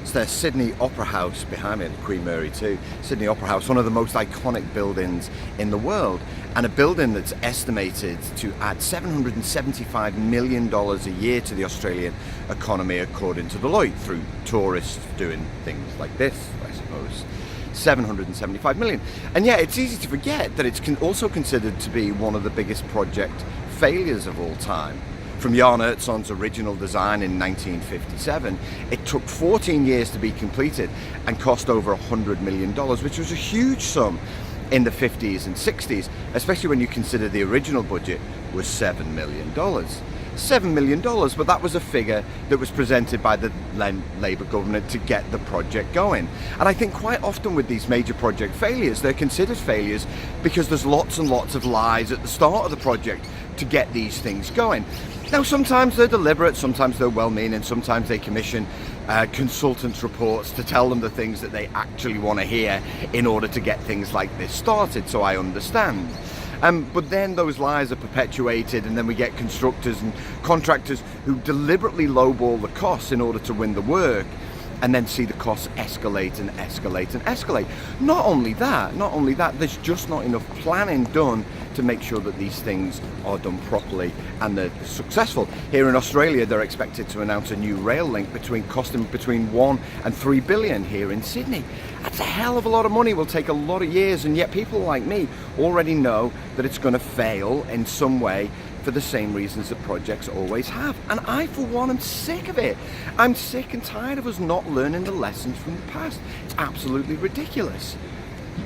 It's the Sydney Opera House behind me, the Queen Mary 2. Sydney Opera House, one of the most iconic buildings in the world, and a building that's estimated to add $775 million a year to the Australian economy, according to Deloitte, through tourists doing things like this, I suppose. 775 million. And yeah, it's easy to forget that it's also considered to be one of the biggest project failures of all time. From Jan Herzog's original design in 1957, it took 14 years to be completed and cost over $100 million, which was a huge sum in the 50s and 60s, especially when you consider the original budget was $7 million. $7 million, but that was a figure that was presented by the Labour government to get the project going. And I think quite often with these major project failures, they're considered failures because there's lots and lots of lies at the start of the project to get these things going. Now, sometimes they're deliberate, sometimes they're well-meaning, sometimes they commission consultants' reports to tell them the things that they actually want to hear in order to get things like this started, so I understand. But then those lies are perpetuated, and then we get constructors and contractors who deliberately lowball the costs in order to win the work, and then see the costs escalate and escalate and escalate. Not only that, there's just not enough planning done to make sure that these things are done properly and they're successful. Here in Australia, they're expected to announce a new rail link costing between 1 and 3 billion here in Sydney. That's a hell of a lot of money, will take a lot of years, and yet people like me already know that it's going to fail in some way for the same reasons that projects always have. And I, for one, am sick of it. I'm sick and tired of us not learning the lessons from the past. It's absolutely ridiculous.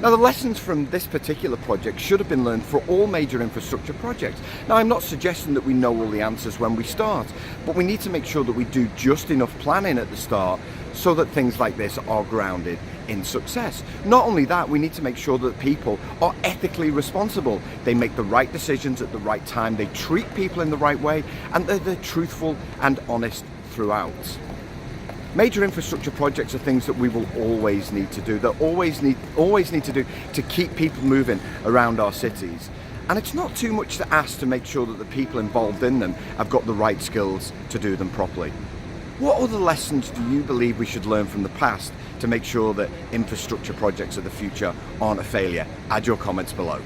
Now, the lessons from this particular project should have been learned for all major infrastructure projects. Now, I'm not suggesting that we know all the answers when we start, but we need to make sure that we do just enough planning at the start so that things like this are grounded in success. Not only that, we need to make sure that people are ethically responsible. They make the right decisions at the right time, they treat people in the right way, and they're truthful and honest throughout. Major infrastructure projects are things that we will always need to do, that always need to do to keep people moving around our cities. And it's not too much to ask to make sure that the people involved in them have got the right skills to do them properly. What other lessons do you believe we should learn from the past to make sure that infrastructure projects of the future aren't a failure? Add your comments below.